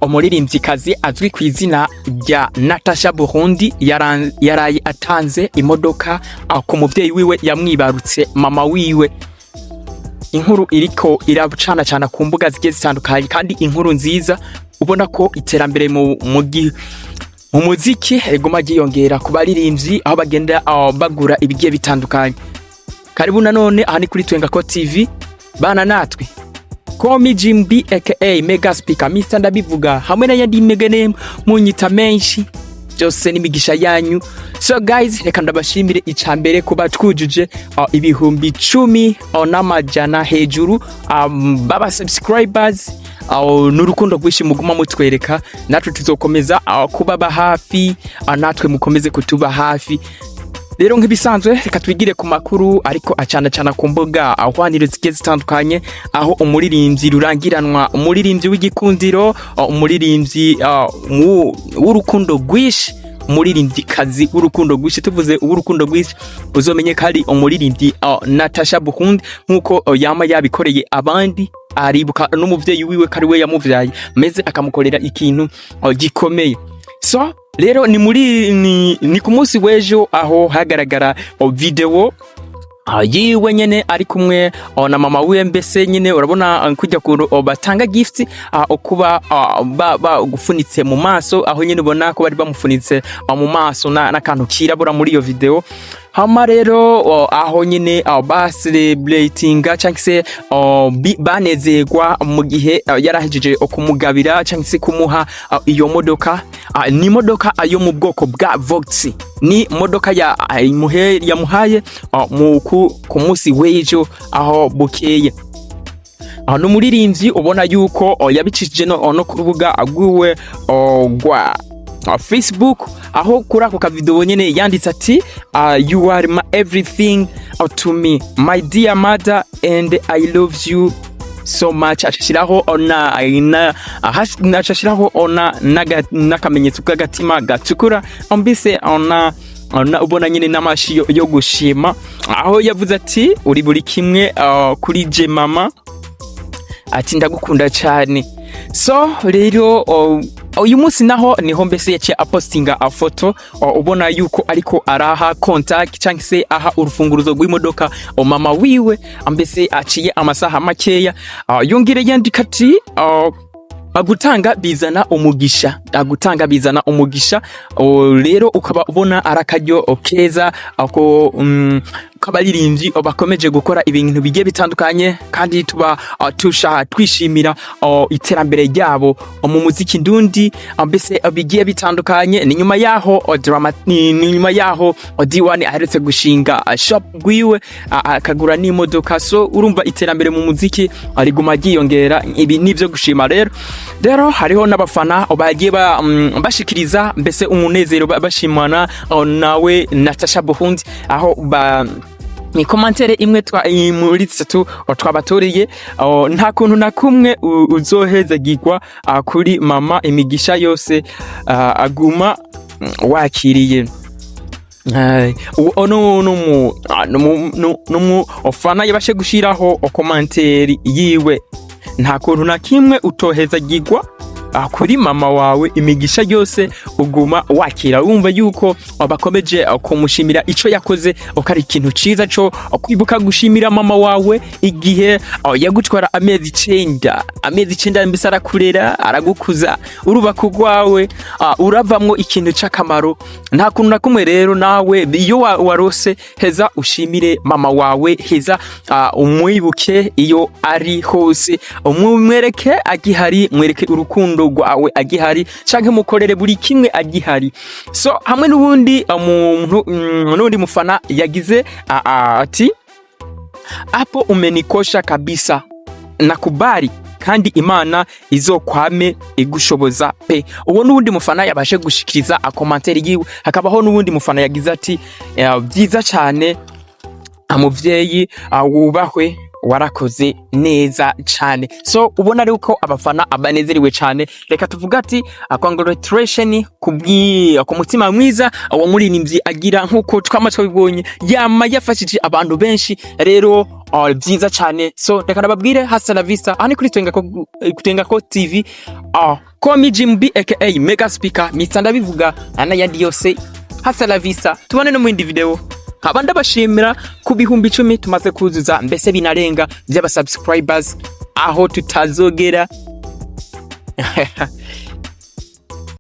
umuririmvyikazi azwi ku izina rya Natacha Burundi yaraye atanze imodoka ku muvyeyi wiwe yamwibarutse mama wiwe. Inkuru iriko irabucana cyane ku mbuga zigiye zitandukanye kandi inkuru nziza ubona ko iterambere mu muziki riguma giyongera ku baririmbyi aho bagenda bagura ibigiye bitandukanye. Karibu nanone aha ni kuri TWENGAKO TV bana natwe Komi Jimbi aka Mega Speaker Mr Ndabivuga hamwe na yandi megane munyita menshi byose n'imigisha yanyu. So guys, reka ndabashimire icambere kuba twujuje ibihumbi 10 n'amajana hejuru baba subscribers n'urukundo rwishi muguma mutwereka, natwe tuzokomeza kubaba hafi, natwe mukomeze kutuba hafi. Rero nk'ibisanzwe reka twigire ku makuru ariko acana ku mbuga ahwaniro zigiye zitandukanye, aho umuririmbyi rurangiranwa, umuririmbyi w'igikundiro, umuririmbyi w'urukundo rwishi, umuririmbyi kazi w'urukundo rwishi. Tuvuze urukundo rwishi uzomenye kari umuririmbyi Natacha Burundi nkuko yama yabikoreye abandi, aribuka n'umuvyeyi wiwe kari we yamuvyaye meze akamukorera ikintu gikomeye. So rero ni ku munsi w'ejo aho hagaragara video yiwe nyene ari kumwe na mama wiwe, mbese nyene urabona kujya ku batanga gift okuba gufunitse mu maso, aho nyene ubona ko bari bamufunitse mu maso n'akantu kirabura muri iyo video. Hama rero aho nyene celebratinga cyangse banezerwa mu gihe yarahejeje okumugabira cyangse kumuha iyo modoka. Ni modoka ayo mu bwoko bwa Vox, ni modoka yamuhaye ku munsi w'ejo aho bukeye. No muririmbyi ubona yuko yabicishije no ku rubuga rwiwe rwa Facebook, aho kuri ako kavideo nyene yanditse ati you are my everything to me my dear mother and I love you so much. Ashiraho nakamenyetso k'agatima gatukura, mbese ubona nyine n'amashiyo yo gushima, aho yavuze ati uri buri kimwe kuri je mama, ati ndagukunda cyane. So rero uyu munsi naho niho mbese yaciye apostinga foto, ubona yuko ariko araha contact cyangwa se aha urufunguruzo rw'imodoka mama wiwe, mbese aciye amasaha makeya yongere yandika ati Gutanga Bizana umugisha, Gutanga Bizana umugisha. Rero ukaba ubona arakaryo keza ako kabaririmbyi bakomeje gukora ibintu bigiye bitandukanye, kandi tuba twishimira iterambere ryabo mu muziki ndundi, mbese bigiye bitandukanye. Ni nyuma yaho D1 aherutse gushinga shop wiwe akagura n'imodoka. So urumva iterambere mu muziki ariguma giyongera, ibi nivyo gushima. Rero hariho n'abafana bagiye bashikiriza mbese umunezero bashimana nawe Natacha Burundi, aho ni commentaire imwe muri 3 twabatoreye. Nta kuntu na kumwe uzohezagirwa kuri mama, imigisha yose aguma wakiriye. No ofana yabashe gushiraho commentaire yiwe, nta kuntu na kimwe utohezagirwa kuri mama wawe, imigisha yose uguma wakira. Wumva yuko bakomeje kumushimira ico yakoze, okari ikintu ciza cyo kwibuka gushimira mama wawe igihe yagutwara amezi 9 mbese arakurera, aragukuza, urubaka rwawe uravamwo ikintu c'akamaro. Nta kuntu na kumwe rero nawe iyo warose heza ushimire mama wawe, heza umwibuke iyo ari hose, umwereke agihari, mwereke urukundo rwawe agihari, canke mukorere buri kimwe agihari. So hamwe n'undi mufana yagize ati hapo umenikosha kabisa, nakubali kandi Imana izokwame igushoboza pe. Uwo n'undi mufana yabashe gushikiriza commentaire yiwe. Hakabaho n'undi mufana yagize ati byiza cyane, umuvyeyi wubahwe warakoze neza cyane. So ubona rero ko abafana abanezeriwe cyane, reka tuvuga ati congratulation ku mutima mwiza wa muririmbyi agira, nkuko twama twabibonye yama yafashije abantu benshi rero byiza cyane. So reka nababwire hasa la vista ani kuri TWENGAKO TV komijimbi aka mega speaker mitsanda bivuga ana yandi yose. Hasa la vista, tubane no mu indi video. Nkaba ndabashimira ku bihumbi 10 tumaze kuzuza, mbese binarenga by'aba subscribers aho tutazogera